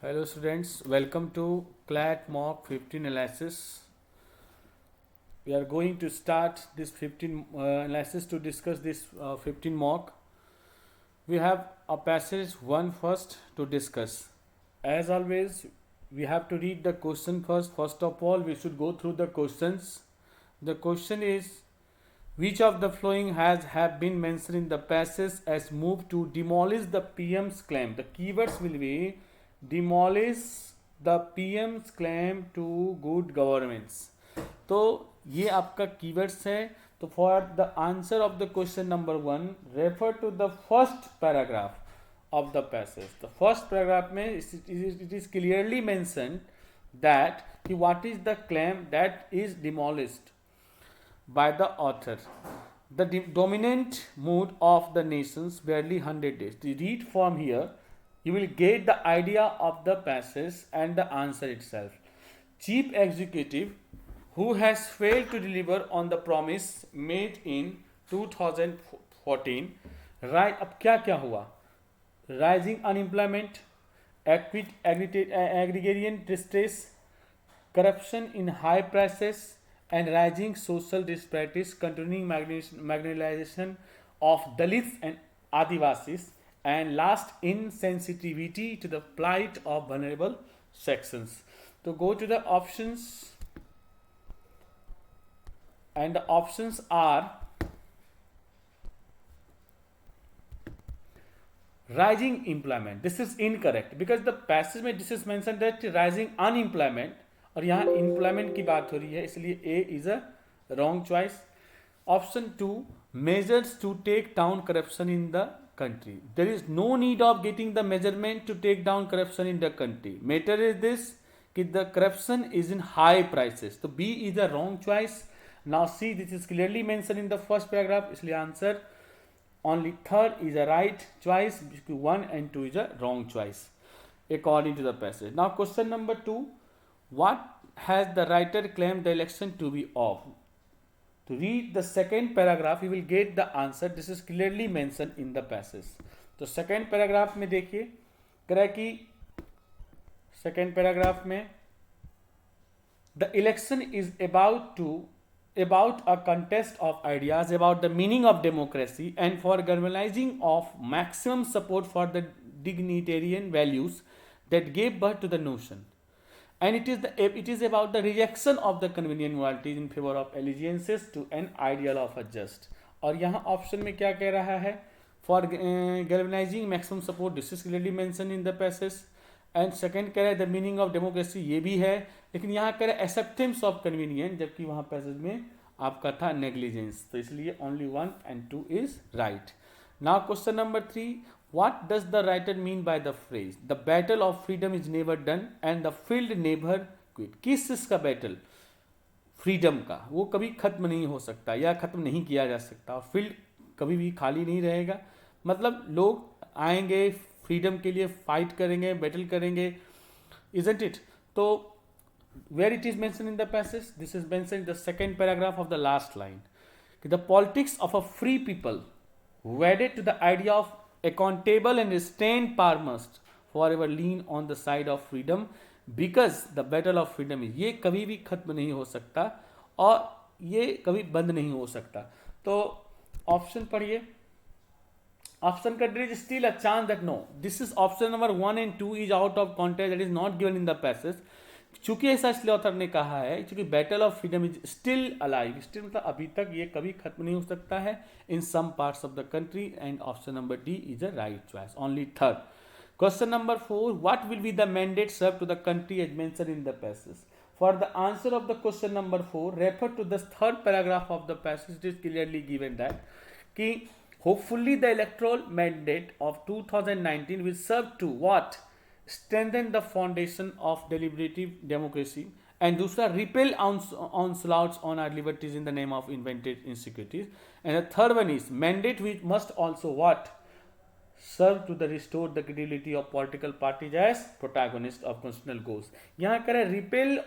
Hello students, welcome to CLAT Mock 15 analysis. We are going to start this 15 analysis to discuss this 15 mock. We have a passage 1 first to discuss. As always, we have to read the question first. First of all, we should go through the questions. The question is, which of the following has have been mentioned in the passage as move to demolish the PM's claim? The keywords will be demolish the PM's claim to good governments. तो ये आपका keywords है. तो for the answer of the question number 1 refer to the first paragraph of the passage. The first paragraph में it is clearly mentioned that what is the claim that is demolished by the author. The dominant mood of the nations barely 100 days. You read from here, you will get the idea of the passage and the answer itself. Chief executive who has failed to deliver on the promise made in 2014. Right, अब क्या क्या हुआ? Rising unemployment, agrarian distress, corruption in high prices, and rising social disparities, continuing marginalization of Dalits and Adivasis, and last, insensitivity to the plight of vulnerable sections. So go to the options, and the options are rising employment. This is incorrect because the passage में this is mentioned that rising unemployment और यहाँ employment की बात हो रही है, इसलिए A is a wrong choice. Option 2, measures to take down corruption in the country. There is no need of getting the measurement to take down corruption in the country. Matter is this कि the corruption is in high prices. So B is a wrong choice. Now see, this is clearly mentioned in the first paragraph, इसलिए answer only third is a right choice, 1 and 2 is a wrong choice according to the passage. Now question number 2, what has the writer claimed the election to be of? To read the second paragraph you will get the answer. This is clearly mentioned in the passage. तो second paragraph में देखिए कह कि second paragraph में the election is about a contest of ideas about the meaning of democracy and for galvanizing of maximum support for the dignitarian values that gave birth to the notion, and it is about the rejection of the convenient moralities in favor of allegiances to an ideal of a just. और यहाँ option में क्या कह रहा है? For galvanizing maximum support, this is clearly mentioned in the passage. And second कह रहा है द मीनिंग ऑफ डेमोक्रेसी, ये भी है, लेकिन यहाँ कह रहा है एक्सेप्टेंस ऑफ कन्वीनियंस, जबकि वहाँ पैसेज में आपका था नेग्लिजेंस. तो इसलिए only 1 and 2 is right. Now question number 3, what does the writer mean by the phrase the battle of freedom is never done and the field never quit? किस चीज का बैटल? फ्रीडम का. वो कभी खत्म नहीं हो सकता या खत्म नहीं किया जा सकता. फील्ड कभी भी खाली नहीं रहेगा, मतलब लोग आएंगे फ्रीडम के लिए, फाइट करेंगे, बैटल करेंगे, isn't it? तो where it is mentioned in the passage, this is mentioned in the second paragraph of the last line. The politics of a free people wedded to the idea of accountable and restrained power must forever lean on the side of freedom because the battle of freedom is. ये कभी भी खत्म नहीं हो सकता और ये कभी बंद नहीं हो सकता. तो ऑप्शन पढ़िए. Option there is still a chance that no, this is option number 1 and 2 is out of context, that is not given in the passage. चूंकि ऐसा इसलिए ऑथर ने कहा है क्योंकि battle of freedom is still alive. Still मतलब अभी तक ये कभी खत्म नहीं हो सकता है in some parts of the country, and option number D is a right choice, only third. Question number 4, what will be the mandate serve to the country as mentioned in the passage? For the answer of the question number 4 refer to the third paragraph of the passage. It is clearly given that कि hopefully the electoral mandate of 2019 will serve to what? Strengthen the foundation of deliberative democracy, and दूसरा repel onslaughts on our liberties in the name of invented insecurities, and the third one is mandate which must also what? Serve to the restore the credibility of political parties as protagonist of constitutional goals. यहाँ कह रहा है repel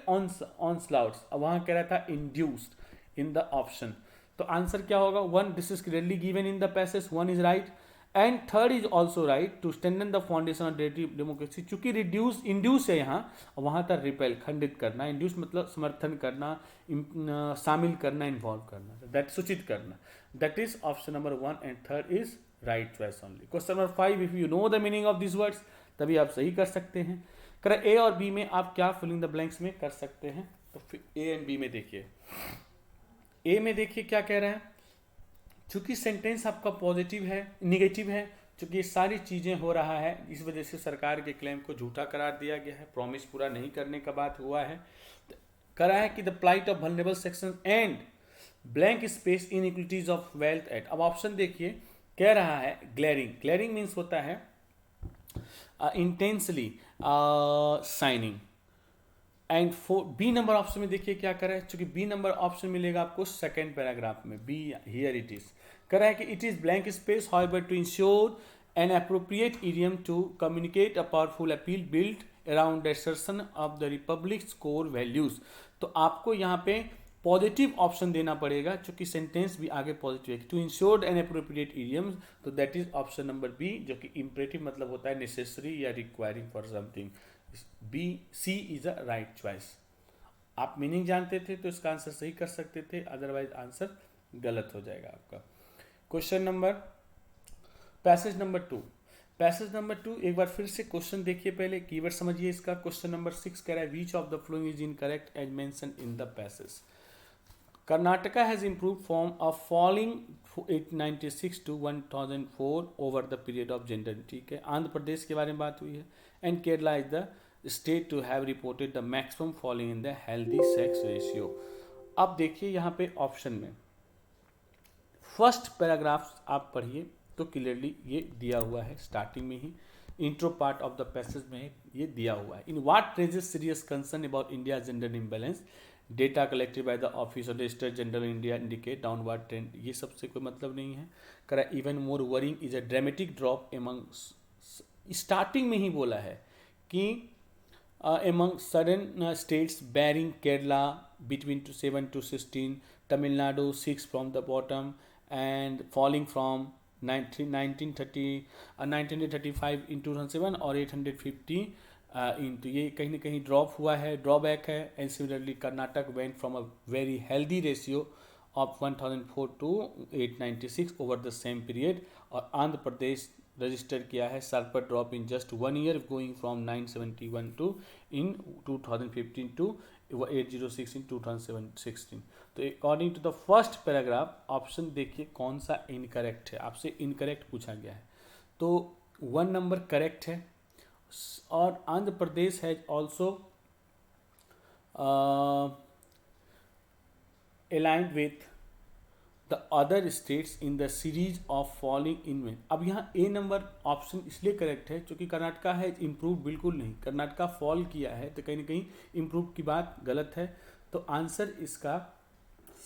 onslaughts, वहाँ कह रहा था induced in the option. तो answer क्या होगा? 1, this is clearly given in the passage, 1 is right, and third is also right to strengthen the foundation of democracy, चूंकि रिड्यूस इंड्यूस है यहाँ, वहाँ था रिपेल, खंडित करना, इंड्यूस मतलब समर्थन करना, शामिल करना, इन्वॉल्व करना, दैट सूचित करना, that is option number 1 and third is right choice only. Question number 5, if you know the meaning of this words तभी आप सही कर सकते हैं। कर ए और बी में आप क्या फिलिंग द ब्लैंक्स में कर सकते हैं, तो फिर ए एंड बी में देखिए। ए में देखिए क्या कह रहा है, चूंकि सेंटेंस आपका पॉजिटिव है, निगेटिव है, चूंकि ये सारी चीजें हो रहा है, इस वजह से सरकार के क्लेम को झूठा करार दिया गया है, प्रॉमिस पूरा नहीं करने का बात हुआ है। करा है कि the plight of vulnerable section and blank space inequities of wealth at. अब ऑप्शन देखिए, कह रहा है ग्लेरिंग, ग्लेरिंग मीन्स होता है intensely shining. And B number option में देखिए क्या करा है, चूंकि बी नंबर ऑप्शन मिलेगा आपको सेकेंड पैराग्राफ में, बी हियर इट इज करा है कि it is blank space however to ensure an appropriate idiom to communicate a powerful appeal built around assertion of the republic's core values. तो आपको यहाँ पे पॉजिटिव ऑप्शन देना पड़ेगा, चूंकि सेंटेंस भी आगे पॉजिटिव है, to insured an appropriate idioms, तो that is option number B, जो कि इंपरेटिव मतलब होता है नेसेसरी या requiring for something. B C is a right choice. आप मीनिंग जानते थे तो इसका आंसर सही कर सकते थे, अदरवाइज आंसर गलत हो जाएगा आपका। Question number passage number 2, passage number 2 एक बार फिर से क्वेश्चन देखिए, पहले कीवर्ड समझिए इसका। क्वेश्चन नंबर 6 कह रहा है which of the following is incorrect as mention in the passage. Karnataka has improved from a falling 896 to 1004 over the period of gender, ठीक है। आंध्र प्रदेश के बारे में बात हुई है, and Kerala is the state to have reported the maximum falling in the healthy sex ratio. अब देखिए यहाँ पे ऑप्शन में फर्स्ट पैराग्राफ आप पढ़िए तो क्लियरली ये दिया हुआ है, स्टार्टिंग में ही intro part of the passage में ये दिया हुआ है। In what raises serious concern about India gender imbalance, data collected by the office of register general India indicate downward trend, ये सबसे कोई मतलब नहीं है। करा even more worrying is a dramatic drop among, starting में ही बोला है कि among southern states barring Kerala between 7 to 16, Tamil Nadu 6 from the bottom and falling from 1935 इन 2007 और 850 तो ये कहीं ना कहीं ड्रॉप हुआ है, ड्रॉबैक है। And similarly Karnataka went from a very healthy ratio of 1004 to 896 over the same period, और आंध्र प्रदेश रजिस्टर किया है sharper drop in just 1 year, going from 971 to in 2015 to 806 in 2016। तो according to the first paragraph option देखिए कौन सा incorrect है, आपसे incorrect पूछा गया है, तो 1 नंबर करेक्ट है। और Andhra Pradesh has also aligned with the other states in the series of falling in में। अब यहाँ ए नंबर ऑप्शन इसलिए करेक्ट है क्योंकि कर्नाटका है इम्प्रूव, बिल्कुल नहीं, कर्नाटका फॉल किया है, तो कहीं ना कहीं इम्प्रूव की बात गलत है। तो आंसर इसका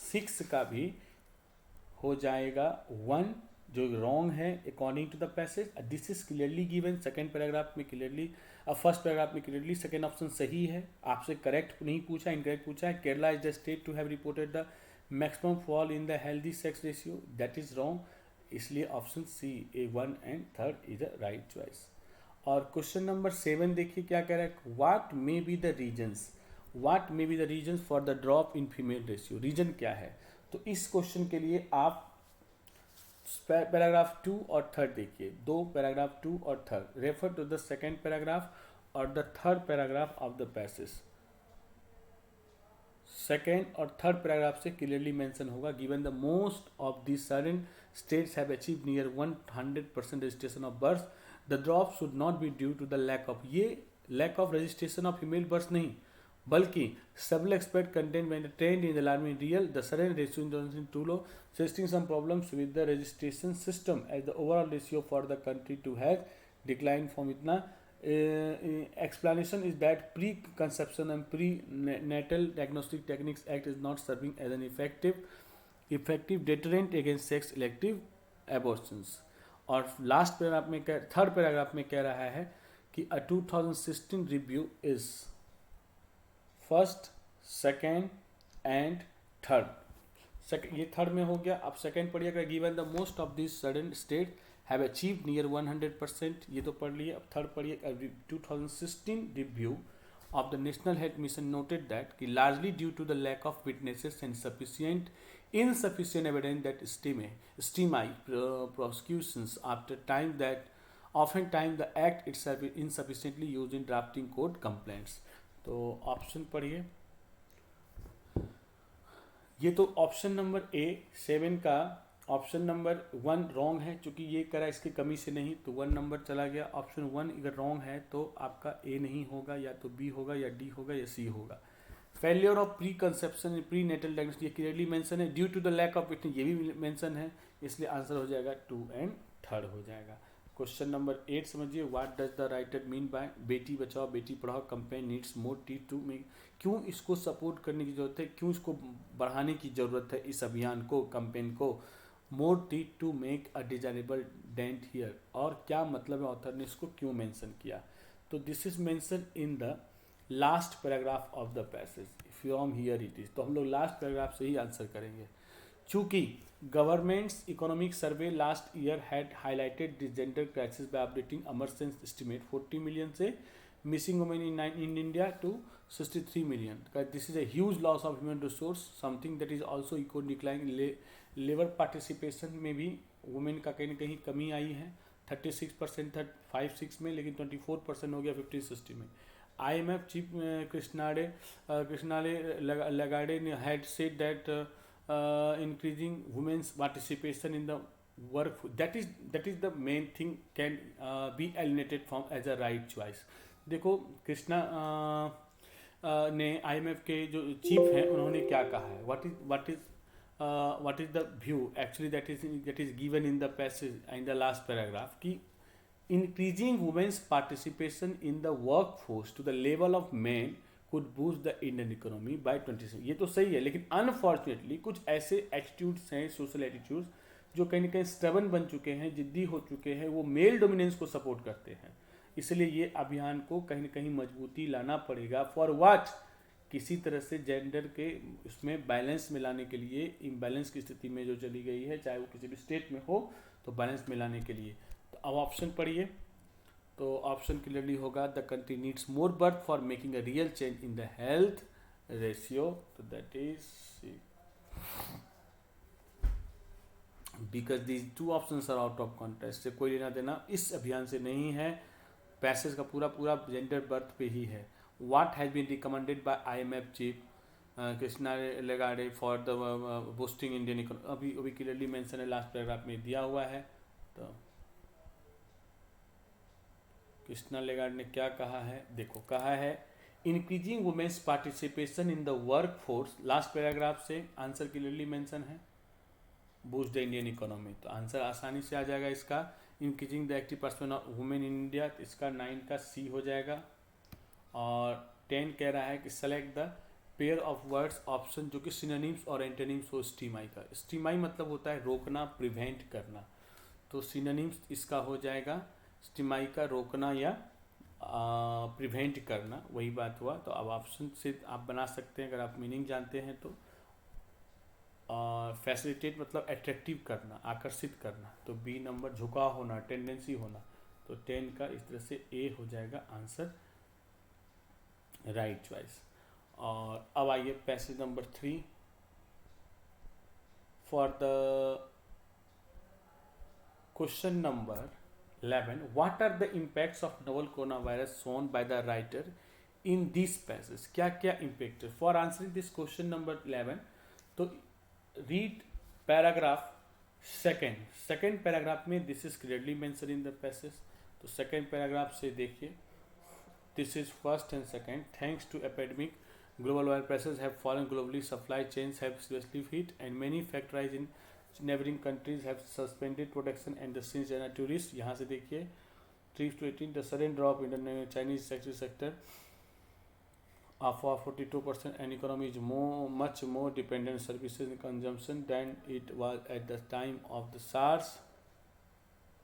6 का भी हो जाएगा 1, जो रॉन्ग है according to the passage. This is clearly given second paragraph में क्लियरली, फर्स्ट पैराग्राफ में क्लियरली सेकेंड ऑप्शन सही है, आपसे करेक्ट नहीं पूछा, इनकरेक्ट पूछा है। Kerala is the state to have reported the maximum fall in the healthy sex ratio, that is wrong, इसलिए option C A1 and third is the right choice. और question number 7 देखिए क्या कह रहा है, what may be the reasons, what may be the reasons for the drop in female ratio, reason क्या है। तो इस क्वेश्चन के लिए आप पैराग्राफ 2 और 3 देखिए, 2 पैराग्राफ 2 और 3, refer to the second paragraph और the third paragraph of the passage. Second और थर्ड पैराग्राफ से क्लियरली मेंशन होगा, given the most of the southern states have achieve near 100% registration of birth, the drop should not be due to the lack of, ये lack of registration of female birth नहीं, बल्कि several experts contend when the trend is alarming real, the sudden ratio is too low, suggesting some problems with the registration system as the overall ratio for the country to have declined from itna. Explanation is that pre-conception and prenatal diagnostic techniques act is not serving as an effective deterrent against sex elective abortions. और last paragraph में third paragraph में कह रहा है कि a 2016 review is first, second and third. ये third में हो गया। अब सेकेंड पढ़िएगा, given the most of this sudden state have achieved near 100%, ये तो पढ़ लिए। अब थर्ड पढ़िए, 2016 review of the National Health Mission noted that कि largely due to the lack of witnesses and insufficient evidence that STEMI prosecutions after time that oftentimes the act itself is insufficiently used in drafting court complaints। तो option पढ़िए। ये तो option number A 7 का option number 1 wrong है, क्योंकि ये करा इसकी कमी से नहीं, तो 1 नंबर चला गया। ऑप्शन 1 अगर रॉन्ग है तो आपका ए नहीं होगा, या तो बी होगा, या डी होगा, या सी होगा। Failure of pre conception pre natal diagnosis ये क्लियरली मेंशन है। Due to the lack of witness ये भी मेंशन है, इसलिए आंसर हो जाएगा 2 एंड 3 हो जाएगा। क्वेश्चन नंबर 8 समझिए, what does the writer mean by Beti Bachao Beti Padhao campaign needs more T to make, क्यों इसको सपोर्ट करने की जरूरत है, क्यों इसको बढ़ाने की ज़रूरत है इस अभियान को, कैंपेन को। More T to make a designable dent here, और क्या मतलब है, ऑथर ने इसको क्यों मेंशन किया। तो this is mention in the last paragraph of the passage, from here it is. तो हम लोग लास्ट पैराग्राफ से ही आंसर करेंगे। चूंकि government's economic survey last year had highlighted this gender crisis by updating अमरसेंस एस्टिमेट 40 मिलियन से missing women in India to 63 million. This is a huge loss of human resource, something that is also eco decline. Labour participation में भी women का कहीं ना कहीं कमी आई है। 36% था 5-6 में, लेकिन 24% हो गया 15-60 में। IMF चीफ कृष्णाले लगाडे ने had said that increasing women's participation in the work, that is the main thing can be eliminated from as a right choice। देखो कृष्णा ने IMF के जो चीफ हैं उन्होंने क्या कहा है, what is the view actually that is given in the passage in the last paragraph कि increasing women's participation in the workforce to the level of men could boost the Indian economy by 27। ये तो सही है, लेकिन unfortunately कुछ ऐसे attitudes हैं, social attitudes जो कहीं ना कहीं स्टबन बन चुके हैं, जिद्दी हो चुके हैं, वो मेल डोमिनेंस को सपोर्ट करते हैं। इसलिए ये अभियान को कहीं ना कहीं मजबूती लाना पड़ेगा। फॉर व्हाट, किसी तरह से जेंडर के उसमें बैलेंस में लाने के लिए, इम्बैलेंस की स्थिति में जो चली गई है, चाहे वो किसी भी स्टेट में हो, तो बैलेंस में लाने के लिए। तो अब ऑप्शन पढ़िए। तो ऑप्शन क्लियरली होगा, the country needs more birth for making a real change in the health ratio. तो that is because these 2 options are out of context, से कोई लेना देना इस अभियान से नहीं है। पैसेज का पूरा जेंडर बर्थ पे ही है। What has been recommended by IMF chief Christine Lagarde for the boosting Indian economy, अभी क्लियरली मेंशन है, लास्ट पैराग्राफ में दिया हुआ है। तो कृष्णा लेगार्ड ने क्या कहा है, देखो कहा है increasing women's participation in the work force, last paragraph से आंसर क्लियरली मेंशन है, बूस्ट द इंडियन इकोनॉमी। तो आंसर आसानी से आ जाएगा इसका, increasing the active participation of women in India, इसका 9 का सी हो जाएगा। और 10 कह रहा है कि select the pair of words option जो कि सिनोनिम्स और एंटोनिम्स हो स्टीमाई का। स्टीमाई मतलब होता है रोकना, प्रिवेंट करना, तो सिनोनिम्स इसका हो जाएगा स्टीमाई का रोकना या प्रिवेंट करना, वही बात हुआ। तो अब ऑप्शन से आप बना सकते हैं अगर आप मीनिंग जानते हैं तो। फैसिलिटेट मतलब अट्रैक्टिव करना, आकर्षित करना, तो बी नंबर झुकाव होना, टेंडेंसी होना, तो 10 का इस तरह से ए हो जाएगा आंसर, राइट चॉइस। और अब आइए passage number 3 for the question number 11, what are the impacts of novel coronavirus shown by the writer in this passage? क्या क्या impact है? For answering this question number 11, तो read paragraph second paragraph में this is clearly mentioned in the passage। तो second paragraph से देखिए, this is first and second, thanks to epidemic global oil prices have fallen globally, supply chains have seriously hit and many factories in neighboring countries have suspended production and the since China tourists, यहाँ से देखिए 3 to 18 the sudden drop in the Chinese sector of 42% and economy is much more dependent on services and consumption than it was at the time of the SARS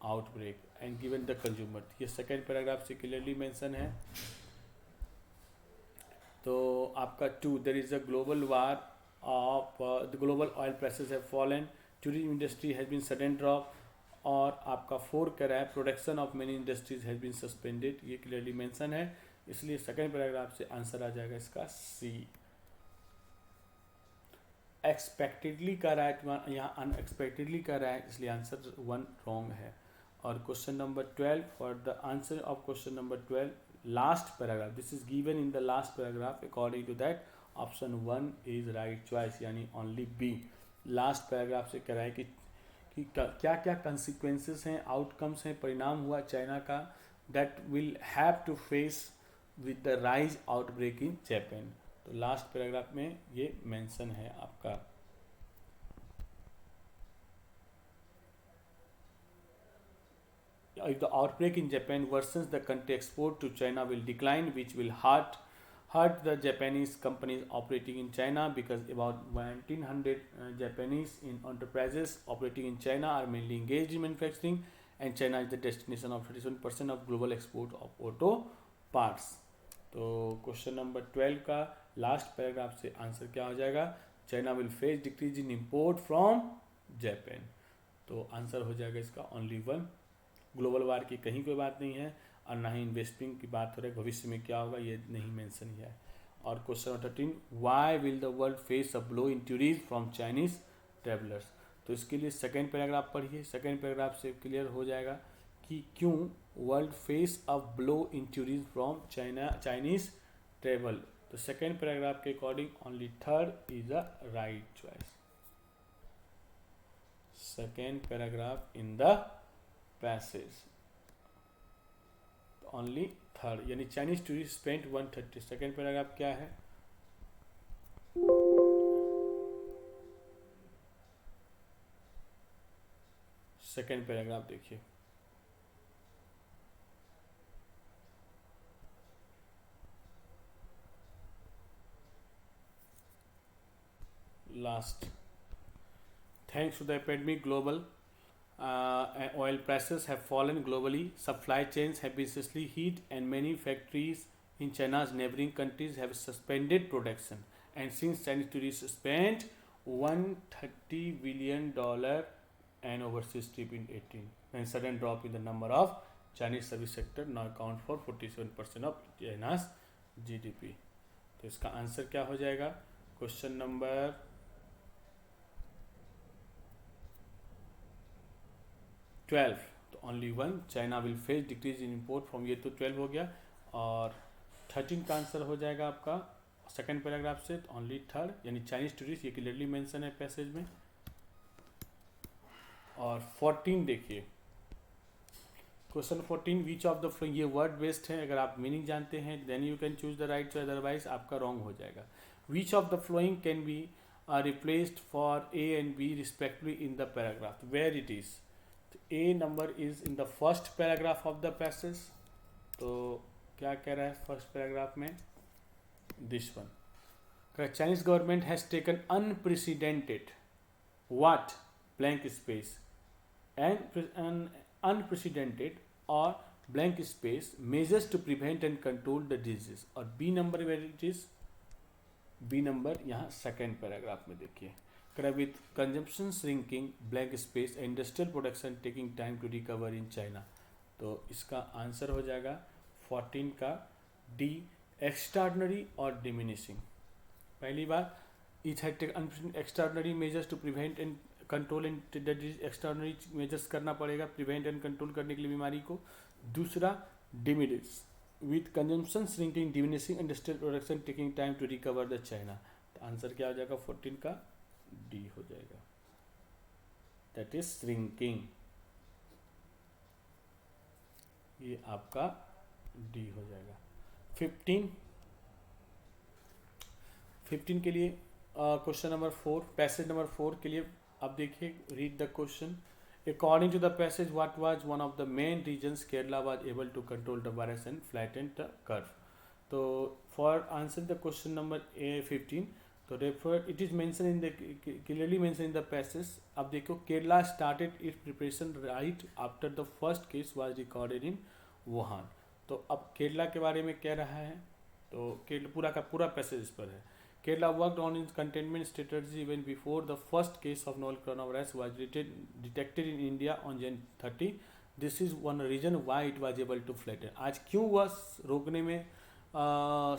outbreak and given the consumer। ये second paragraph से clearly mention है। तो आपका 2, there is a global war of the global oil prices have fallen, tourism industry has been sudden drop और आपका 4 कह रहा है production of many industries has been suspended, ये क्लियरली मेंशन है, इसलिए सेकंड पैराग्राफ से आंसर आ जाएगा इसका सी। एक्सपेक्टेडली कर रहा है, यहाँ अनएक्सपेक्टेडली कर रहा है, इसलिए आंसर 1 रॉन्ग है। और question number 12, for the answer of question number 12 last paragraph, this is given in the last paragraph, according to that option 1 is right choice, यानी ओनली बी। लास्ट पैराग्राफ से कह रहा है कि क्या क्या कंसिक्वेंसेस हैं, आउटकम्स हैं, परिणाम हुआ चाइना का, that will have to face with the rise outbreak in Japan. तो लास्ट पैराग्राफ में ये मेंशन है आपका। If the outbreak in Japan worsens, the country export to China will decline, which will hurt the Japanese companies operating in China, because about 1900 Japanese enterprises operating in China are mainly engaged in manufacturing, and China is the destination of 37% of global export of auto parts. तो question number 12 का last paragraph से answer क्या हो जाएगा? China will face decrease in import from Japan. तो answer हो जाएगा इसका ओनली 1। ग्लोबल वार की कहीं कोई बात नहीं है, और ना ही इन्वेस्टिंग की बात हो रही है, भविष्य में क्या होगा ये नहीं मेंशन किया है। और question number 13, why will the world face a blow in tourism from Chinese travellers. तो इसके लिए सेकेंड पैराग्राफ पढ़िए, सेकेंड पैराग्राफ से क्लियर हो जाएगा कि क्यों world face a blow in tourism from Chinese travel. तो सेकेंड पैराग्राफ के according only third is a right choice. Second paragraph in the passage only third, यानी Chinese tourist spent 130। Second paragraph क्या है? Second paragraph देखिए, last, thanks to the epidemic global oil prices have fallen globally, supply chains have been seriously hit, and many factories in China's neighboring countries have suspended production. And since Chinese tourists spent $130 billion and overseas trip in 18, and sudden drop in the number of Chinese service sector now account for 47% of China's GDP. तो इसका answer क्या हो जाएगा? Question number 12, तो only 1, China will face decrease in import from, ये तो 12 हो गया। और 13 का आंसर हो जाएगा आपका सेकेंड पैराग्राफ से ओनली थर्ड, यानी चाइनीज टूरिस्ट, ये क्लियरली मेंशन है पैसेज में। और 14 देखिए, क्वेश्चन 14, विच ऑफ द, ये वर्ड बेस्ड है, अगर आप मीनिंग जानते हैं then you can choose the right choice, otherwise आपका रॉन्ग हो जाएगा। Which of the following can be replaced for A and B respectively in the paragraph, where it is. A number is in the first paragraph of the passage, तो क्या कह रहा है first paragraph में? This one, Chinese government has taken unprecedented what blank space and unprecedented or blank space measures to prevent and control the disease। और B number where it is, B number यहाँ second paragraph में देखिए, with consumption shrinking blank space industrial production taking time to recover in China। तो इसका answer हो जाएगा 14 का D, extraordinary और डिमिनिशिंग। पहली बात, it had taken extraordinary measures to prevent and control and disease, extraordinary measures करना पड़ेगा प्रिवेंट एंड कंट्रोल करने के लिए बीमारी को। दूसरा, diminish with consumption shrinking diminishing industrial production taking time to recover the China. तो आंसर क्या हो जाएगा 14 का? डी हो जाएगा, दैट इज श्रिंकिंग, ये आपका डी हो जाएगा। 15 के लिए क्वेश्चन नंबर 4, पैसेज नंबर 4 के लिए आप देखिए, read the question. According to the passage what was one of the main reasons Kerala was able to control the virus and flatten the curve. तो for answer the question number 15, तो refer it is mention in the, clearly mention in the passage. अब देखो, Kerala started its preparation right after the first case was recorded in Wuhan. तो अब केरला के बारे में कह रहा है, तो केरला पूरा का पूरा पैसेज इस पर है। Kerala worked on its containment strategy even before the first case of novel coronavirus was detected in India on Jan 30. This is one reason why it was able to flatten. आज क्यों वह रोकने में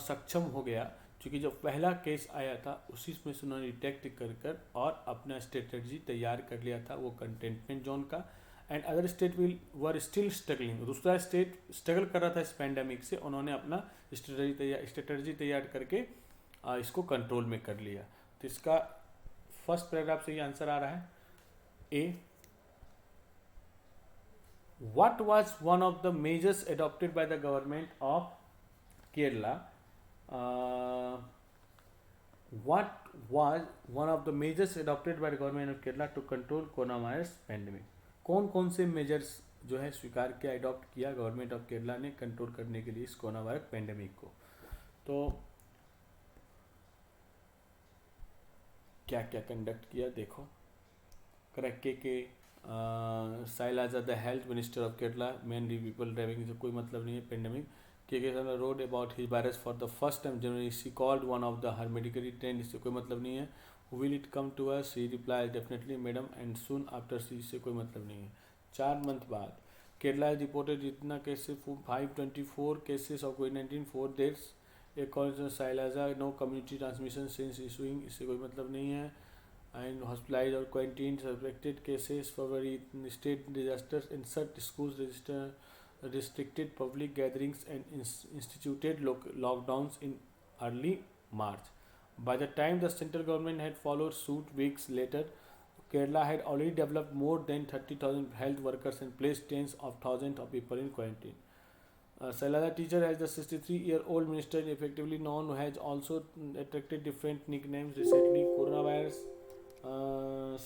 सक्षम हो गया? क्योंकि जब पहला केस आया था उसी में से उन्होंने डिटेक्ट कर और अपना स्ट्रेटजी तैयार कर लिया था वो कंटेनमेंट जोन का. And other state were still struggling. दूसरा स्टेट स्ट्रगल कर रहा था इस पैंडमिक से. उन्होंने अपना स्ट्रेटजी तैयार करके इसको कंट्रोल में कर लिया. तो इसका फर्स्ट पैराग्राफ से ये आंसर आ रहा है. A, what was one of the measures adopted by the government of Kerala? What was one of the measures adopted by the government of Kerala to control corona virus pandemic? कौन कौन से measures जो है स्वीकार किया, एडॉप्ट किया गवर्नमेंट ऑफ केरला ने control करने के लिए इस कोरोना वायरस पैंडेमिक को? तो क्या क्या कंडक्ट किया देखो. Correct. K Shailaja the health minister of Kerala mainly people driving से कोई मतलब नहीं है pandemic. K road about his virus for the first time January. She called one of the her medical trend. इससे कोई मतलब नहीं है. Will it come to us? She reply definitely madam and soon after. C से कोई मतलब नहीं है. 4 मंथ बाद केरला इज रिपोर्टेड इतना cases 524 cases of covid, 4 deaths. According to Shailaja, no community transmission since issuing. इससे कोई मतलब नहीं है. And hospitalized or quarantined suspected cases for state disasters, insert schools restricted public gatherings and instituted lockdowns in early March. By the time the central government had followed suit weeks later, Kerala had already developed more than 30,000 health workers and placed tens of thousands of people in quarantine. Shailaja teacher, as the 63-year-old minister effectively known, has also attracted different nicknames recently. Coronavirus,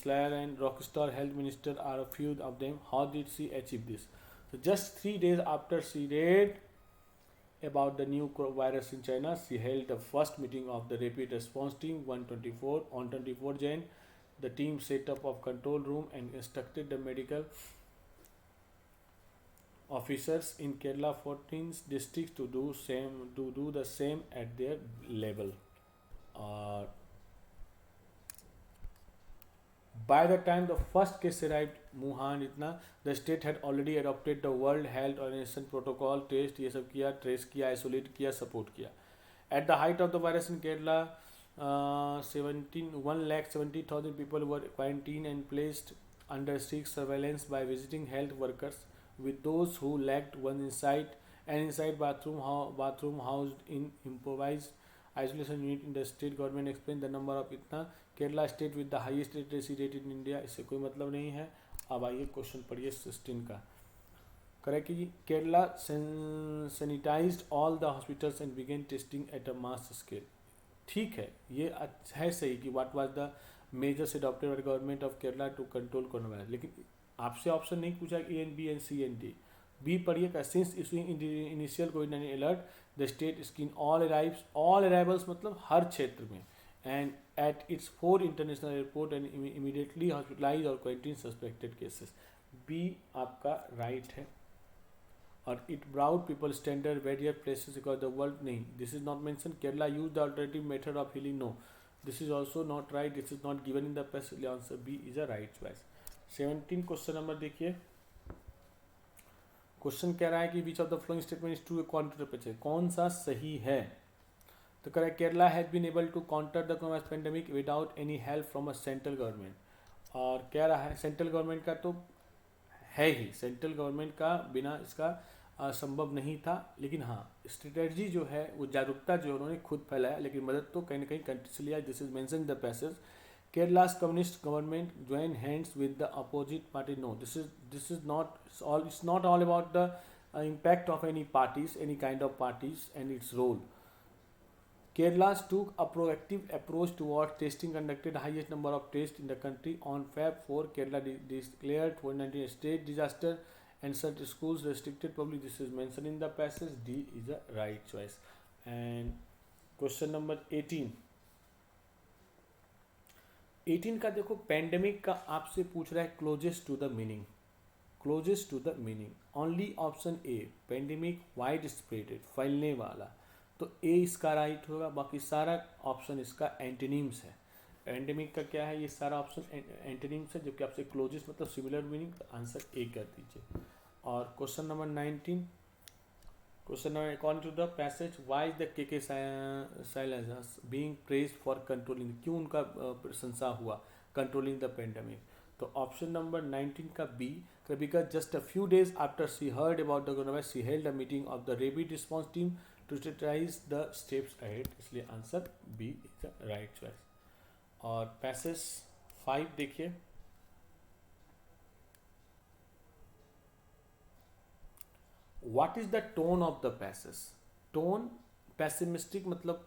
Slayer and Rockstar Health Minister are a few of them. How did she achieve this? So just 3 days after she read about the new virus in China, she held the first meeting of the Rapid Response Team 124 on 24 Jan. The team set up a control room and instructed the medical officers in Kerala 14 districts to do the same at their level. By the time the first case arrived Wuhan, the state had already adopted the World Health Organization protocol. Test ये सब किया, trace किया, isolate किया, support किया. At the height of the virus in Kerala, 1,70,000 people were quarantined and placed under strict surveillance by visiting health workers, with those who lacked one inside bathroom housed in improvised isolation unit in the state. Government explained the number of Kerala state with the highest literacy rate in India. इससे कोई मतलब नहीं है. अब आइए question पढ़िए 16 का. Correct कीजिए. Kerala sanitized all the hospitals and began testing at a mass scale. ठीक है, ये है सही कि what was the measures adopted by government of Kerala to control corona virus. लेकिन आपसे ऑप्शन नहीं पूछा A and B and C and D. B पढ़िएगा. सिंस इशूइंग इनिशियल कोविड-19 alert the state screen all arrivals मतलब हर क्षेत्र में and at its 4 international airport and immediately hospitalize और क्वारंटीन सस्पेक्टेड केसेस. बी आपका राइट है. और it broad people standard barrier places across the world. नहीं, this is not mention. Kerala use the alternative method of healing. No, this is also not right. This is not given in the passage. Answer B is a right choice. 17 question number देखिए. Question कह रहा है कि which of the following statement is true according to the passage. कौन सा सही है? तो कह रहा है Kerala has been able to counter the corona pandemic without any help from a central government. और कह रहा है सेंट्रल गवर्नमेंट का तो है ही, सेंट्रल गवर्नमेंट का बिना इसका संभव नहीं था. लेकिन हाँ, स्ट्रेटजी जो है वो जागरूकता जो उन्होंने खुद फैलाया, लेकिन मदद तो कहीं ना कहीं कंट्री से लिया. This is mention the passage. Kerala's communist government joined hands with the opposite party. No, this is not all. It's not all about the impact of any parties, any kind of parties, and its role. Kerala took a proactive approach towards testing, conducted the highest number of tests in the country. On Feb 4, Kerala declared COVID-19 state disaster and such schools restricted public. This is mentioned in the passage. D is the right choice. And question number 18. 18 का देखो. Pandemic का आपसे पूछ रहा है closest to the meaning. Closest to the meaning only option A. Pandemic wide spreaded, फैलने वाला. तो ए इसका राइट होगा, बाकी सारा ऑप्शन इसका एंटीनिम्स है। एंडेमिक का क्या है, ये सारा ऑप्शन एंटीनिम्स है, जबकि आपसे क्लोजेस्ट मतलब सिमिलर मीनिंग, तो आंसर ए कर दीजिए। और question number 19, question number according to the passage why is the K Shailaja being praised for controlling, क्यों उनका प्रशंसा हुआ कंट्रोलिंग द पेंडेमिक। तो ऑप्शन नंबर 19 का B, because just a few days after she heard about the corona virus she held a meeting of the rapid response team to strategize the steps ahead, इसलिए answer B is the right choice. और passage 5 देखिए, what is the tone of the passage. Tone pessimistic मतलब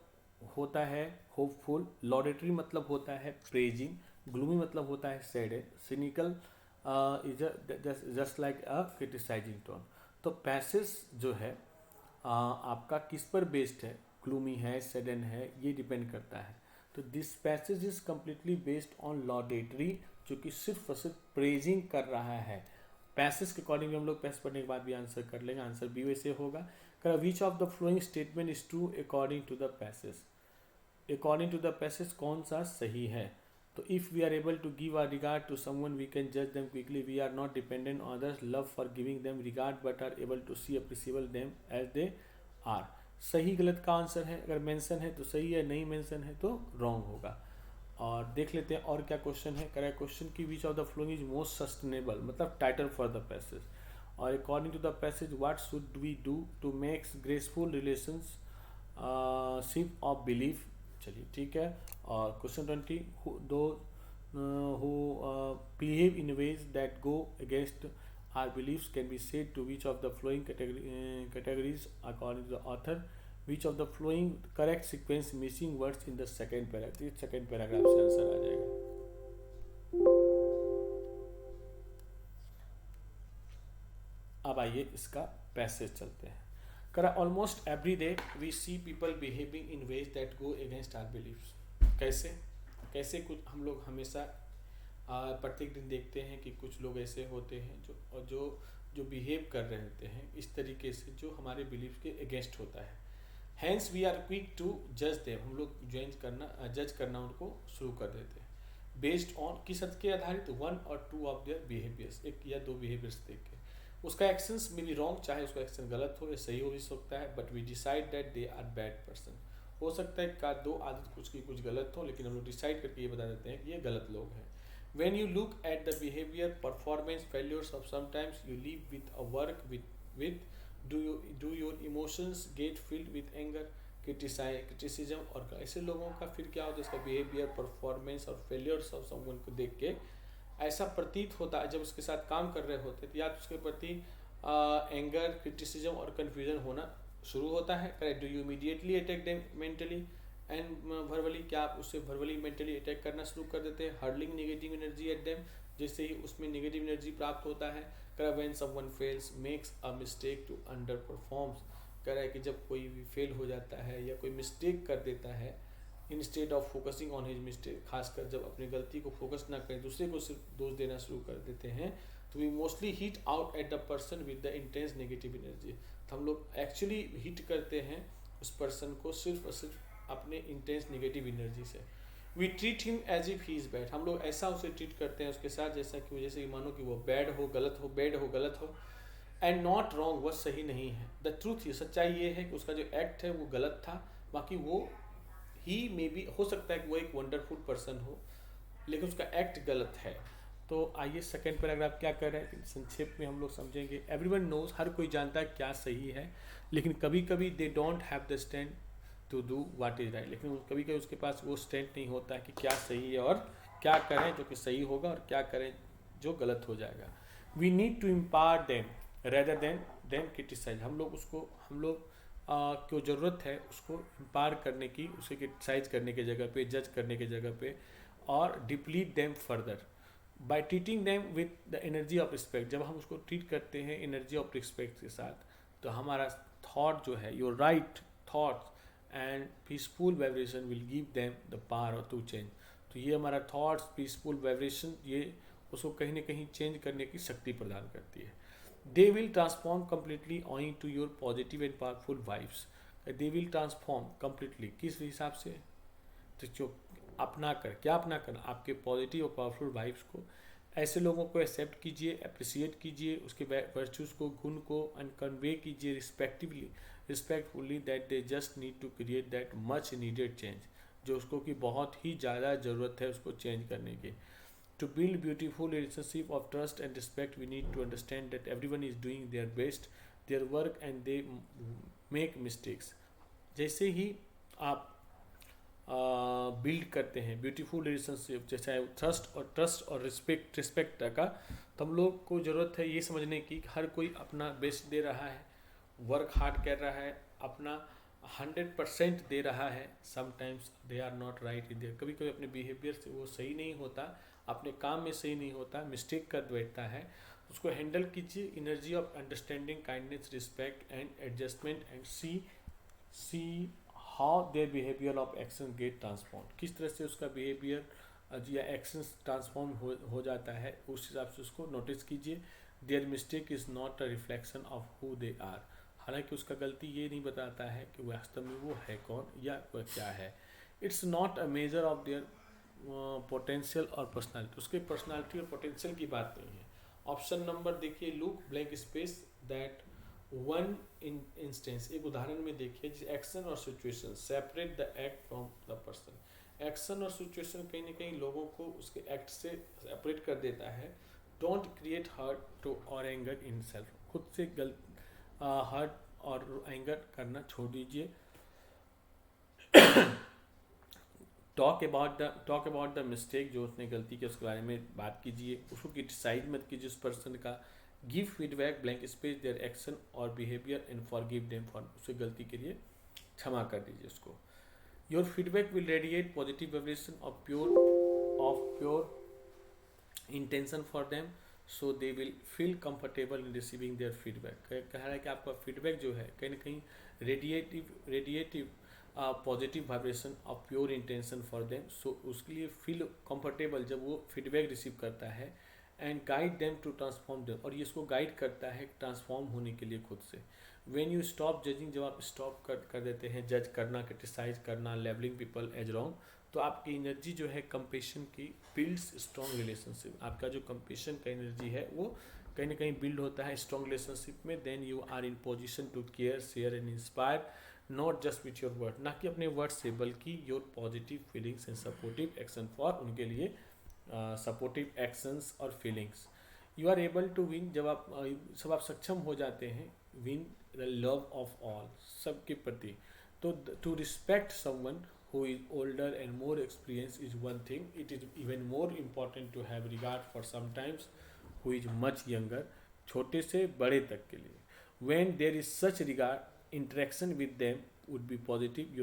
होता है hopeful, लॉडेटरी मतलब होता है praising, gloomy मतलब होता है sad, cynical is just like a criticising tone. तो पैसेज जो है आपका किस पर बेस्ड है, ग्लूमी है, सडन है, ये डिपेंड करता है। तो this passage is completely based on laudatory, जो कि सिर्फ और सिर्फ प्रेजिंग कर रहा है। पैसेज के अकॉर्डिंग हम लोग पैसेज पढ़ने के बाद भी आंसर कर लेंगे, आंसर बी वैसे होगा। Which of the following statement is true according to the passage, according to the passage कौन सा सही है। तो if we are able to give our regard to someone we can जज them quickly, we are not dependent on others love for giving them regard but are able to see appreciable them as they are. सही गलत का answer है, अगर mention है तो सही है, नहीं मेंशन है तो रॉन्ग होगा। और देख लेते हैं और क्या क्वेश्चन है। करेक्ट क्वेश्चन की which of the following is most sustainable, मतलब टाइटल फॉर द पैसेज। और according to the passage what should we do to makes graceful relations ship of belief. चलिए ठीक है। और क्वेश्चन 20, दो who behave in ways that go against our beliefs can be said to which of the following categories according to the author, which of the following correct sequence missing words in the second paragraph। Second paragraph से answer आ जाएगा। अब आइए इसका passage चलते हैं। करा almost every day we see people behaving in ways that go against our beliefs. कैसे कैसे कुछ हम लोग हमेशा प्रत्येक दिन देखते हैं कि कुछ लोग ऐसे होते हैं जो बिहेव कर रहे होते हैं इस तरीके से जो हमारे बिलीफ के अगेंस्ट होता है। Hence we are quick to जज देम, हम लोग जज करना उनको शुरू कर देते हैं बेस्ड ऑन किस हद के आधारित, वन और टू ऑफ देयर बिहेवियर्स, एक या दो बिहेवियर्स देख के। उसका एक्शंस में भी रॉन्ग, चाहे उसका एक्शन गलत हो या सही हो भी सकता है, but we decide that they are bad person. हो सकता है का दो आदत कुछ की कुछ गलत हो, लेकिन हम लोग डिसाइड करके ये बता देते हैं कि ये गलत लोग हैं। When you look at the behavior, performance, failures of sometimes you live with a work with do your emotions get filled with anger, criticism और ऐसे लोगों का फिर क्या होता है, इसका behavior, performance और failures of someone को देख के ऐसा प्रतीत होता है जब उसके साथ काम कर रहे होते हैं या तो उसके प्रति एंगर, क्रिटिसिज्म और कन्फ्यूजन होना शुरू होता है। Correct, do you immediately attack them mentally and verbally, क्या आप उससे वर्बली मेंटली अटैक करना शुरू कर देते हैं। Hurdling negative energy at them, जिससे ही उसमें नेगेटिव एनर्जी प्राप्त होता है। कह रहा when someone fails makes a mistake to underperforms, कह रहा है कि जब कोई भी फेल हो जाता है या कोई मिस्टेक कर देता है, instead of focusing on his mistake, खासकर जब अपनी गलती को फोकस ना करें दूसरे को सिर्फ दोष देना शुरू कर देते हैं, तो we mostly hit out at the person with the intense negative energy. तो हम लोग एक्चुअली हिट करते हैं उस पर्सन को सिर्फ और सिर्फ अपने इंटेंस नेगेटिव एनर्जी से। We treat him as if he is bad, हम लोग ऐसा उसे ट्रीट करते हैं उसके साथ जैसे कि मानो कि वो बैड हो, गलत हो, बैड हो, गलत हो। एंड नॉट रॉन्ग, वह सही नहीं है। द ट्रूथ, ये सच्चाई ये है कि उसका जो एक्ट है वो गलत था, बाकी वो ही मे बी, हो सकता है कि वो एक वंडरफुल पर्सन हो लेकिन उसका एक्ट गलत है। तो आइए सेकेंड पैराग्राफ क्या कर रहे हैं संक्षेप में हम लोग समझेंगे। एवरीवन नोज, हर कोई जानता है क्या सही है, लेकिन कभी कभी they don't have the stand to do what is right, लेकिन कभी कभी उसके पास वो स्टैंड नहीं होता है कि क्या सही है और क्या करें जो कि सही होगा और क्या करें जो गलत हो जाएगा। We need to empower them rather than criticise, हम लोग को ज़रूरत है उसको इम्पायर करने की, उसे क्रिटिसाइज करने की जगह पे, जज करने की जगह पे, और deplete them further by treating them with the energy of respect. जब हम उसको ट्रीट करते हैं एनर्जी ऑफ रिस्पेक्ट के साथ, तो हमारा थॉट जो है, your right thoughts and peaceful vibration will give them the power to change. तो ये हमारा थॉट्स, पीसफुल वाइब्रेशन, ये उसको कहीं ना कहीं चेंज करने की शक्ति प्रदान करती है। They will transform completely owing to your positive and powerful vibes. They will transform completely. किस हिसाब से? तो जो अपना कर, क्या अपना कर, आपके पॉजिटिव और पावरफुल वाइब्स को, ऐसे लोगों को एक्सेप्ट कीजिए, अप्रिसिएट कीजिए, उसके वर्चूज़ को, गुण को, एंड कन्वे कीजिए respectfully that they just need to create that much needed change, जो उसको की बहुत ही ज़्यादा ज़रूरत है उसको चेंज करने की। To build beautiful relationship of trust and respect, we need to understand that everyone is doing their best, their work, and they make mistakes. जैसे ही आप बिल्ड करते हैं ब्यूटीफुल रिलेशनशिप, जैसे ट्रस्ट और रिस्पेक्ट का, तो हम लोग को ज़रूरत है ये समझने की कि हर कोई अपना बेस्ट दे रहा है, वर्क हार्ड कर रहा है, अपना 100% दे रहा है। Sometimes they are not right in there, कभी कभी अपने बिहेवियर से वो सही नहीं होता, अपने काम में सही नहीं होता, मिस्टेक कर बैठता है, उसको हैंडल कीजिए। Energy of understanding, kindness, respect and adjustment, and see how their behaviour of action get transform, किस तरह से उसका बिहेवियर या एक्शंस ट्रांसफॉर्म हो जाता है, उस हिसाब से उसको नोटिस कीजिए। Their mistake is not a reflection of who they are, हालांकि उसका गलती ये नहीं बताता है कि वास्तव में वो है कौन या वह क्या है। It's not a measure of their potential और पर्सनालिटी, उसके पर्सनालिटी और पोटेंशियल की बात नहीं है। ऑप्शन नंबर देखिए, look blank space that one instance, एक उदाहरण में देखिए जिस एक्शन और situation separate the act from the person. Action और सिचुएशन कहीं ना कहीं लोगों को उसके एक्ट से सेपरेट कर देता है। डोंट क्रिएट हर्ट टू और एंगर इन सेल्फ, खुद से हर्ट और एंगर करना छोड़ दीजिए। टॉक अबाउट द मिस्टेक, जो उसने गलती की उसके बारे में बात कीजिए, उसको क्रिटिसाइज मत कीजिए उस पर्सन का। Give feedback blank space their action और behaviour and forgive them for, उसके गलती के लिए क्षमा कर दीजिए उसको। Your feedback will radiate positive vibration of pure intention for them, so they will feel comfortable in receiving their feedback. कह रहा है कि आपका फीडबैक जो है कहीं ना कहीं radiative positive vibration of pure intention for them, so उसके लिए फील कंफर्टेबल जब वो फीडबैक रिसीव करता है। And guide them to transform them, और ये इसको गाइड करता है ट्रांसफॉर्म होने के लिए खुद से। व्हेन यू स्टॉप जजिंग, जब आप स्टॉप कर देते हैं जज करना, क्रिटिसाइज करना, लेवलिंग पीपल एज रॉन्ग, तो आपकी एनर्जी जो है कंपेशन की बिल्ड्स स्ट्रॉन्ग रिलेशनशिप। आपका जो कंपेशन का एनर्जी है वो कहीं ना कहीं बिल्ड होता है स्ट्रॉन्ग रिलेशनशिप में। Then you are in position to care, share and inspire, not just with your word, ना कि अपने वर्ड से, बल्कि your positive feelings and supportive action for, उनके लिए सपोर्टिव एक्शंस और feelings. You are able to win, जब आप सब आप सक्षम हो जाते हैं, विन लव ऑफ ऑल, सबके प्रति। तो to respect someone who is older and more experienced is one thing, it is even more important to have regard for sometimes who is much younger, छोटे से बड़े तक के लिए। when there is such regard, interaction with them would be positive,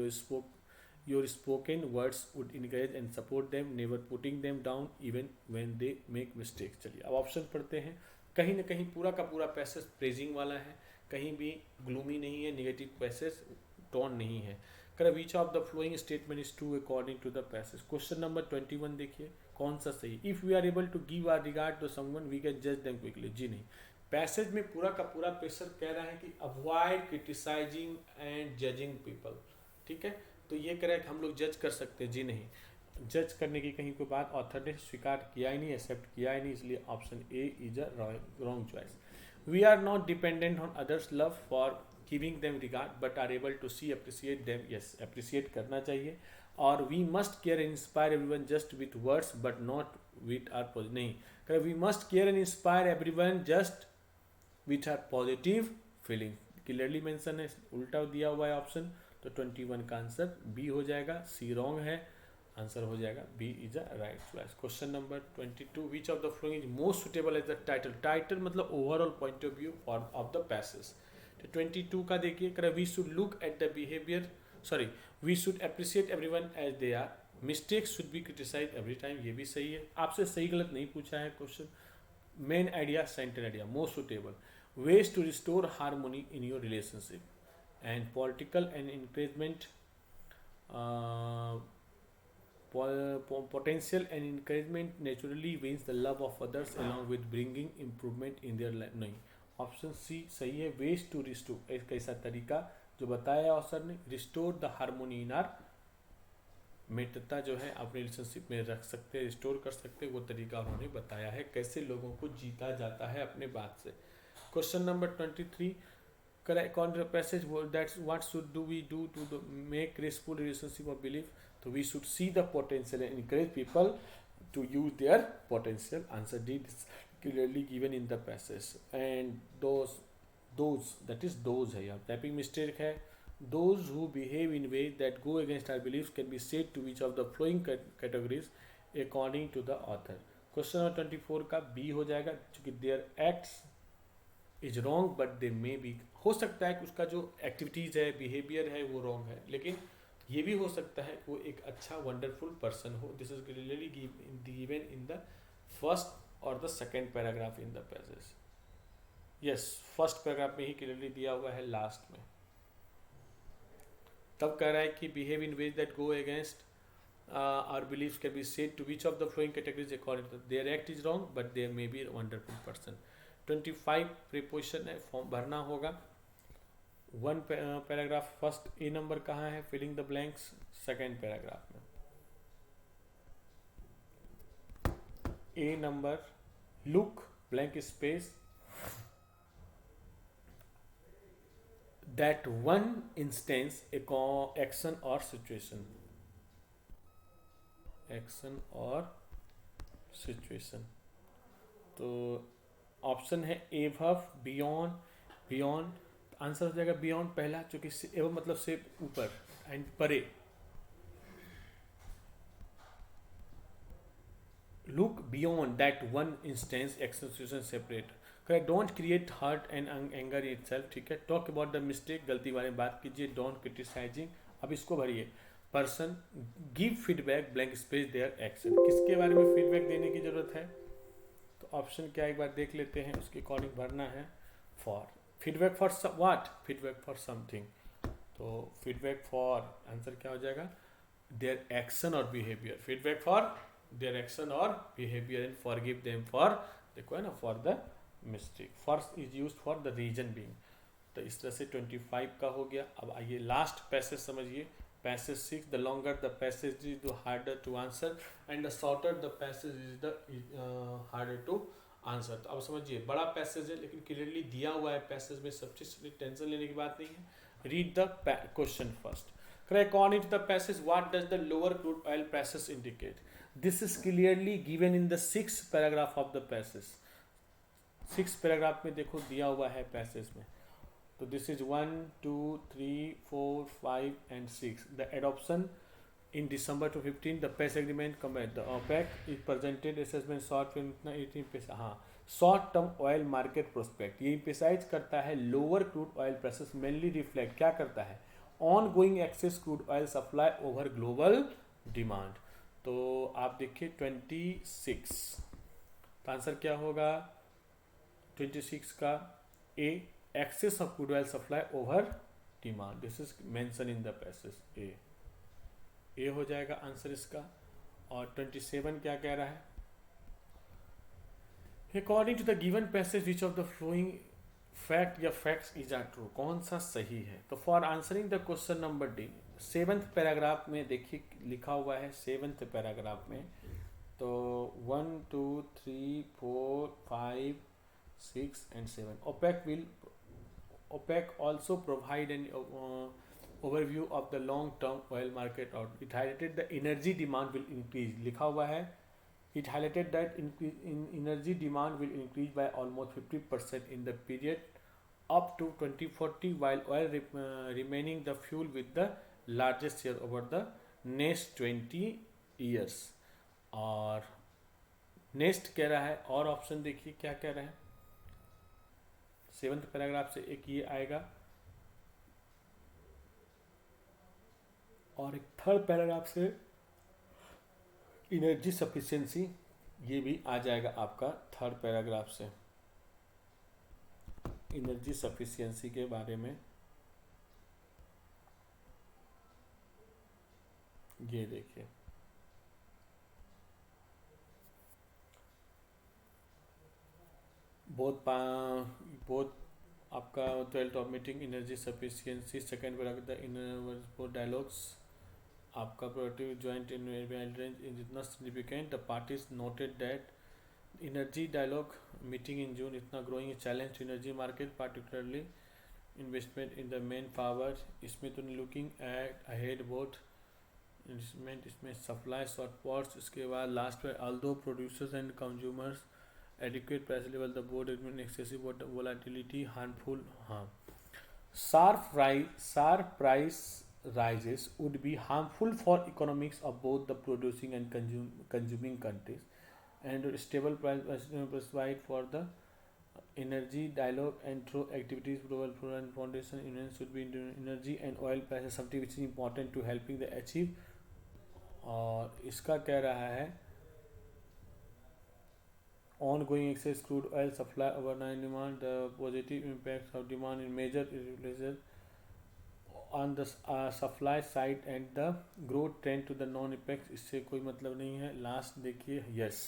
your spoken words would encourage and support them, never putting them down even when they make mistakes। चलिए अब option पढ़ते हैं। कहीं ना कहीं पूरा का पूरा पैसेज प्रेजिंग वाला है, कहीं भी ग्लूमी नहीं है, नेगेटिव पैसेज टोन नहीं है। Which of the following statement is true according to the passage. Question number 21 देखिए कौन सा सही। If we are able to give our regard to someone we can जज देम क्विकली, जी नहीं। पैसेज में पूरा का पूरा पैसेज कह रहा है कि avoid criticising and judging people, ठीक है, तो ये कह रहा है कि हम लोग जज कर सकते हैं, जी नहीं। जज करने की कहीं कोई बात ऑथर ने स्वीकार किया ही नहीं, एक्सेप्ट किया ही नहीं, इसलिए option A is a wrong choice. We are not dependent on others love for giving them regard but are able to see appreciate them, yes appreciate करना चाहिए। और we must care and inspire everyone just with words but not with our positive, नहीं, we must care and inspire everyone just with our positive feeling, clearly mention है, उल्टा दिया हुआ है option, तो 21 का आंसर बी हो जाएगा, सी रॉन्ग है, आंसर हो जाएगा B is a right choice. Question number 22, which of the following is most suitable as the title. Title मतलब overall point of view for of the passage. 22 का देखिए, we should look at the behaviour, we should appreciate everyone as they are, mistakes should be criticize every time, ये भी सही है, आपसे सही गलत नहीं पूछा है question. Main idea, centre idea, most suitable. Ways to restore harmony in your relationship and political and encouragement, potential and encouragement naturally wins the love of others along with bringing improvement in their life, नहीं, option C सही है। Veg to restore, एक ऐसा तरीका जो बताया author ने, restore the harmony in are, मित्रता जो है अपने रिलेशनशिप में रख सकते हैं, रिस्टोर कर सकते हैं, वो तरीका उन्होंने बताया है कैसे लोगों को जीता जाता है अपने बात से। Question number 23, correct on the passage that's what should do we do to make graceful relationship of belief, so we should see the potential and encourage people to use their potential. Answer D is clearly given in the passage, and those that is those है यहाँ typing mistake है, those who behave in ways that go against our beliefs can be said to each of the following categories according to the author। Question number 24 का B हो जाएगा, क्योंकि their acts is wrong but they may be, हो सकता है कि उसका जो एक्टिविटीज़ है, बिहेवियर है, वो रॉन्ग है, लेकिन ये भी हो सकता है कि वो एक अच्छा वंडरफुल पर्सन हो। This is clearly given in the first और the second paragraph in the passage. Yes, first paragraph में ही क्लियरली दिया हुआ है, लास्ट में तब कह रहा है कि behave in ways that go against our beliefs can be said to which of the following categories according to their act is wrong but they may be wonderful person. 25 preposition है, form भरना होगा। One paragraph first A number कहाँ है, filling the blanks second paragraph में। A number look blank space that one instance action और situation, action और situation. तो option है एवव, बियॉन्ड, बियॉन्ड आंसर हो जाएगा बियॉन्ड पहला, चूंकि एवं मतलब से ऊपर एंड परे। Look beyond that one instance action situation separate. Correct, don't create hurt and anger itself, ठीक है। टॉक अबाउट द मिस्टेक, गलती बारे में बात कीजिए। डोंट क्रिटिसाइजिंग, अब इसको भरिए। Person give feedback blank space their action, किसके बारे में फीडबैक देने की जरूरत है, तो ऑप्शन क्या एक बार देख लेते हैं, उसके अकॉर्डिंग भरना है। For, feedback for what, feedback for something, तो फीडबैक फॉर आंसर क्या हो जाएगा, देयर एक्शन और behaviour. Feedback for their action और behaviour and forgive them for, देखो है ना, for the mistake. For is used for the reason being. तो इस तरह से 25 का हो गया। अब आइए लास्ट पैसेज समझिए। Passage 6, the longer the passage is the harder to answer and the shorter the passage is the harder to answer. तो अब समझिए, बड़ा पैसेज है लेकिन क्लियरली दिया हुआ है पैसेज में सब चीज, टेंशन लेने की बात नहीं है। Read the question first. Correct, according to the passage what does the lower crude oil prices indicate. This is clearly given in the 6th paragraph of the passage. 6th paragraph में देखो दिया हुआ है पैसेज में। तो this is 1, 2, 3, 4, 5 and 6. The adoption in December 2015, the PACE agreement combined the OPEC is presented assessment short term 18 पैसा, हाँ, short term oil market prospect, ये इम्पेसाइज करता है lower crude oil prices mainly reflect क्या करता है, ongoing excess crude oil supply over global demand. तो आप देखिए 26, तो आंसर क्या होगा 26 का A, excess of crude oil supply over demand, this is mention in the passage. A हो जाएगा आंसर इसका। और 27 क्या कह रहा है, according to the given passage which of the following fact या फैक्ट्स इज आर ट्रू, कौन सा सही है। तो for answering the question number D, 7th paragraph में देखिए लिखा हुआ है 7th पैराग्राफ में, तो 1, 2, 3, 4, 5, 6 and 7 OPEC also provide an overview of the long-term oil market out. It highlighted the energy demand will increase. लिखा हुआ है, it highlighted that energy demand will increase by almost 50% in the period up to 2040, while oil remaining the fuel with the largest share over the next 20 years. और next कह रहा है, और option देखिए क्या कह रहा है। 7th पैराग्राफ से एक ये आएगा और एक 3rd पैराग्राफ से एनर्जी सफिशिएंसी, ये भी आ जाएगा आपका 3rd पैराग्राफ से। एनर्जी सफिशिएंसी के बारे में ये देखिए, both आपका 12th of meeting energy sufficiency, second paragraph the inner dialogues, आपका productive joint in range is इतना significant, the parties noted that energy dialogue meeting in June इतना growing challenge to energy market particularly investment in the main power, इसमें तो looking at ahead both investment, इसमें supply shortfalls, इसके बाद last में although producers and consumers adequate price level the board admin excessive volatility harmful, हाँ, sharp price rises would be harmful for economics of both the producing and consuming countries, and stable price prescribed for the energy dialogue and through activities global and foundation union should be energy and oil prices something which is important to helping the achieve. और इसका कह रहा है ongoing excess crude oil supply overnight demand, the positive impacts of demand in major releases on the supply side and the growth trend to the non effects, इससे कोई मतलब नहीं है. लास्ट देखिए, यस,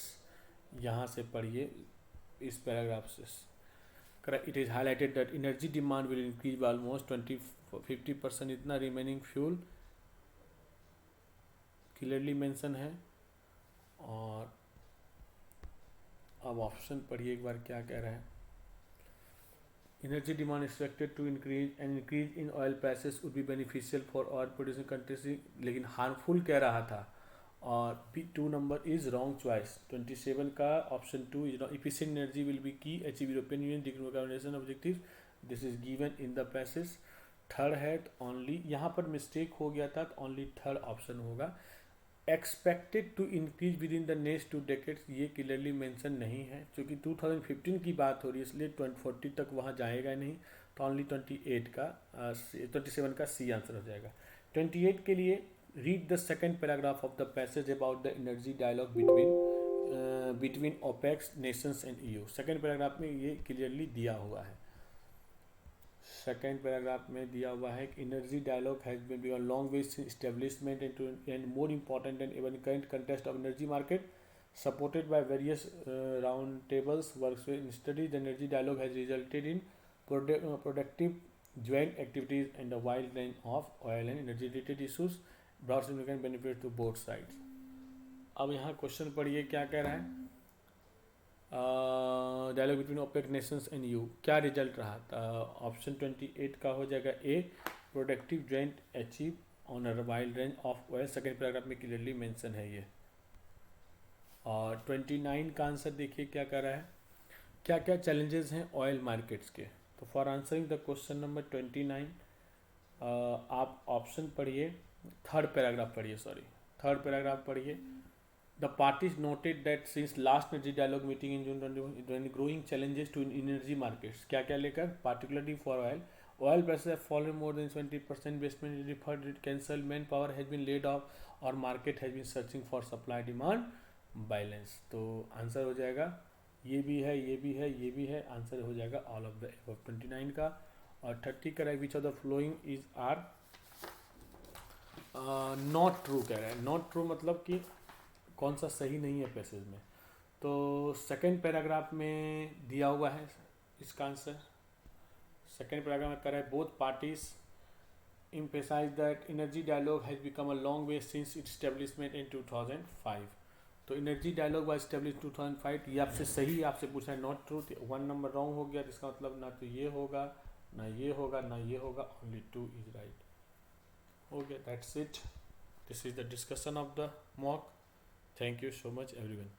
यहाँ से पढ़िए इस पैराग्राफ से. Correct. It is highlighted that energy demand will increase by almost 50%, इतना remaining fuel क्लियरली मेंशन है. और अब ऑप्शन पढ़िए एक बार क्या कह रहा है. Energy demand expected to increase and increase in oil prices would be beneficial for oil producing countries, लेकिन हार्मफुल कह रहा था. और P2 number is wrong choice. 27 का option 2 is efficient energy will be key achieve European Union decarbonisation objective, this is given in the passage. Third है only, यहाँ पर mistake हो गया था, तो ओनली थर्ड ऑप्शन होगा. Expected to increase within the द नेक्स्ट 2 डेकेड्स, ये क्लियरली मेंशन नहीं है, क्योंकि 2015 की बात हो रही है, इसलिए 2040 तक वहाँ जाएगा नहीं. तो ओनली 27 का सी आंसर हो जाएगा. 28 के लिए read the second paragraph of the passage about the energy dialogue between OPEC's nations and EU. Second paragraph में ये क्लियरली दिया हुआ है. सेकेंड पैराग्राफ में दिया हुआ है कि energy dialogue has been began long way since establishment and more important and even current contest of energy market supported by various round tables works in studies. Energy dialogue has resulted in productive joint activities and a wide range of oil and energy related issues brought significant benefit to both sides. अब यहाँ question पढ़िए क्या कह रहा है. Dialogue between OPEC nations and EU, क्या result रहा था. ऑप्शन 28 का हो जाएगा A, productive joint achieve on a wide range of oil. Second paragraph में क्लियरली मेंशन है ये. और 29 का आंसर देखिए क्या कर रहा है, क्या क्या चैलेंजेस हैं ऑयल मार्केट्स के. तो for answering the question number 29 आप ऑप्शन पढ़िए, थर्ड पैराग्राफ पढ़िए. The parties noted that since last energy dialogue meeting in June 2021 growing challenges to energy markets, क्या क्या लेकर, particularly for oil prices have fallen more than 20%, investment is deferred, cancelled, manpower has been laid off और market has been searching for supply demand balance. तो answer हो जाएगा ये भी है, ये भी है, ये भी है. आंसर हो जाएगा ऑल ऑफ द अबव 29 का. और 30 का which of the following is are not true कह रहा है. नॉट ट्रू मतलब कि कौन सा सही नहीं है पैसेज में. तो सेकेंड पैराग्राफ में दिया हुआ है इसका आंसर. सेकेंड पैराग्राफ में कर रहा है both parties emphasize that energy dialogue has become a long way since its establishment in 2005. तो एनर्जी डायलॉग वाज स्टेब्लिश 2005, ये आपसे सही, आपसे पूछा है नॉट ट्रू. 1 नंबर रॉन्ग हो गया, जिसका मतलब ना तो ये होगा, ना ये होगा, ना ये होगा. Only 2 is right. हो गया. That's it. This is the discussion of the mock. Thank you so much everyone.